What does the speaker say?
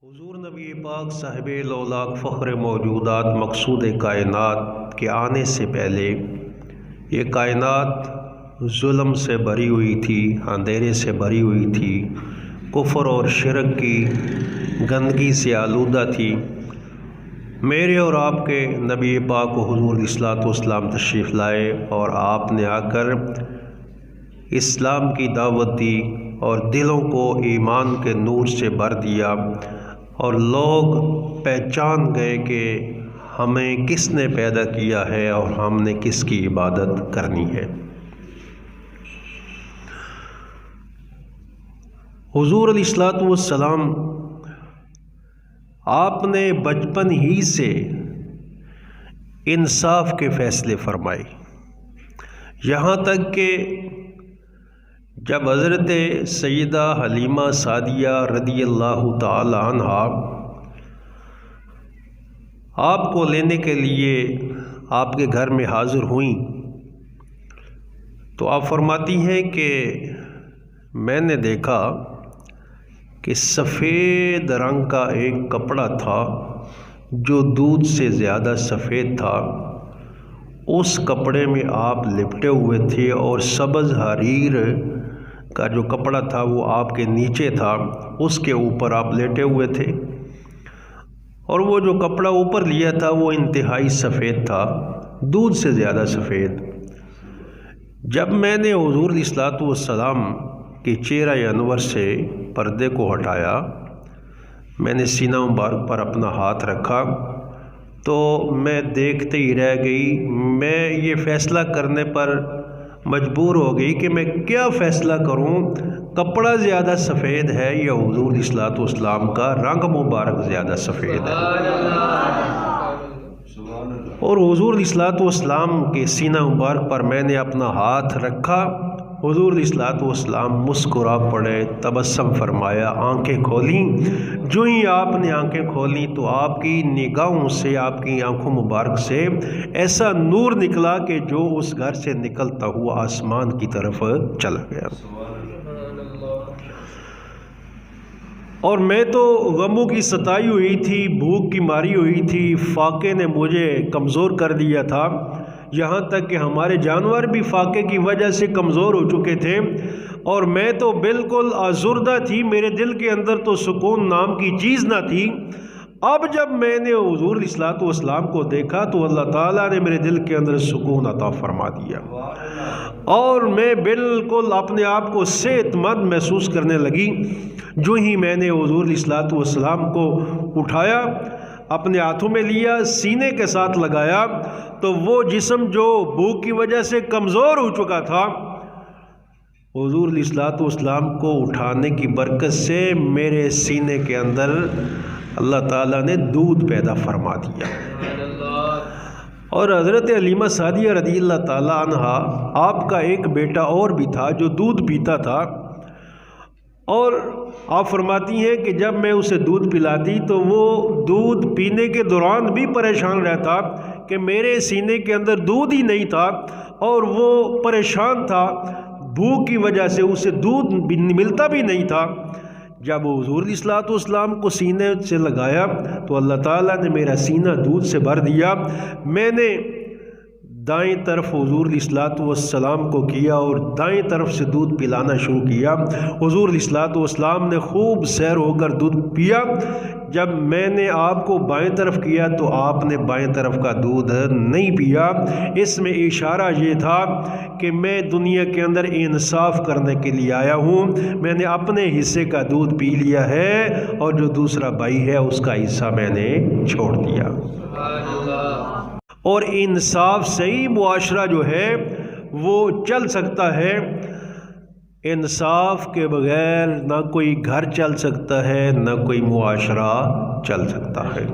حضور نبی پاک صاحب لولاک فخر موجودات مقصود کائنات کے آنے سے پہلے یہ کائنات ظلم سے بھری ہوئی تھی، اندھیرے سے بھری ہوئی تھی، کفر اور شرک کی گندگی سے آلودہ تھی۔ میرے اور آپ کے نبی پاک و حضور علیہ الصلوۃ والسلام تشریف لائے اور آپ نے آ کر اسلام کی دعوت دی اور دلوں کو ایمان کے نور سے بھر دیا، اور لوگ پہچان گئے کہ ہمیں کس نے پیدا کیا ہے اور ہم نے کس کی عبادت کرنی ہے۔ حضور علیہ الصلوۃ والسلام آپ نے بچپن ہی سے انصاف کے فیصلے فرمائے، یہاں تک کہ جب حضرت سیدہ حلیمہ سعدیہ رضی اللہ تعالی عنہا آپ کو لینے کے لیے آپ کے گھر میں حاضر ہوئیں تو آپ فرماتی ہیں کہ میں نے دیکھا کہ سفید رنگ کا ایک کپڑا تھا جو دودھ سے زیادہ سفید تھا، اس کپڑے میں آپ لپٹے ہوئے تھے اور سبز حریر کا جو کپڑا تھا وہ آپ کے نیچے تھا، اس کے اوپر آپ لیٹے ہوئے تھے، اور وہ جو کپڑا اوپر لیا تھا وہ انتہائی سفید تھا، دودھ سے زیادہ سفید۔ جب میں نے حضور علیہ الصلوۃ والسلام کے چہرہ انور سے پردے کو ہٹایا، میں نے سینہ مبارک پر اپنا ہاتھ رکھا تو میں دیکھتے ہی رہ گئی۔ میں یہ فیصلہ کرنے پر مجبور ہو گئی کہ میں کیا فیصلہ کروں، کپڑا زیادہ سفید ہے یا حضور علیہ الصلوۃ والسلام کا رنگ مبارک زیادہ سفید ہے۔ اور حضور علیہ الصلوۃ والسلام کے سینہ مبارک پر میں نے اپنا ہاتھ رکھا، حضور علیہ الصلوۃ والسلام مسکرا پڑے، تبسم فرمایا، آنکھیں کھولیں۔ جو ہی آپ نے آنکھیں کھولیں تو آپ کی نگاہوں سے، آپ کی آنکھوں مبارک سے ایسا نور نکلا کہ جو اس گھر سے نکلتا ہوا آسمان کی طرف چلا گیا۔ اور میں تو غموں کی ستائی ہوئی تھی، بھوک کی ماری ہوئی تھی، فاقے نے مجھے کمزور کر دیا تھا، یہاں تک کہ ہمارے جانور بھی فاقے کی وجہ سے کمزور ہو چکے تھے، اور میں تو بالکل آزردہ تھی، میرے دل کے اندر تو سکون نام کی چیز نہ تھی۔ اب جب میں نے حضور علیہ الصلوۃ والسلام کو دیکھا تو اللہ تعالیٰ نے میرے دل کے اندر سکون عطا فرما دیا، اور میں بالکل اپنے آپ کو صحت مند محسوس کرنے لگی۔ جو ہی میں نے حضور علیہ الصلوۃ والسلام کو اٹھایا، اپنے ہاتھوں میں لیا، سینے کے ساتھ لگایا، تو وہ جسم جو بھوک کی وجہ سے کمزور ہو چکا تھا، حضور علیہ الصلوۃ والسلام کو اٹھانے کی برکت سے میرے سینے کے اندر اللہ تعالیٰ نے دودھ پیدا فرما دیا۔ اور حضرت حلیمہ سعدیہ رضی اللہ تعالیٰ عنہا، آپ کا ایک بیٹا اور بھی تھا جو دودھ پیتا تھا، اور آپ فرماتی ہیں کہ جب میں اسے دودھ پلاتی تو وہ دودھ پینے کے دوران بھی پریشان رہتا کہ میرے سینے کے اندر دودھ ہی نہیں تھا، اور وہ پریشان تھا، بھوک کی وجہ سے اسے دودھ ملتا بھی نہیں تھا۔ جب حضور علیہ الصلوۃ والسلام کو سینے سے لگایا تو اللہ تعالیٰ نے میرا سینہ دودھ سے بھر دیا۔ میں نے دائیں طرف حضور علیہ الصلوۃ والسلام کو کیا اور دائیں طرف سے دودھ پلانا شروع کیا۔ حضور علیہ الصلوۃ والسلام نے خوب سیر ہو کر دودھ پیا۔ جب میں نے آپ کو بائیں طرف کیا تو آپ نے بائیں طرف کا دودھ نہیں پیا۔ اس میں اشارہ یہ تھا کہ میں دنیا کے اندر انصاف کرنے کے لیے آیا ہوں، میں نے اپنے حصے کا دودھ پی لیا ہے اور جو دوسرا بھائی ہے اس کا حصہ میں نے چھوڑ دیا۔ اور انصاف سے ہی معاشرہ جو ہے وہ چل سکتا ہے، انصاف کے بغیر نہ کوئی گھر چل سکتا ہے، نہ کوئی معاشرہ چل سکتا ہے۔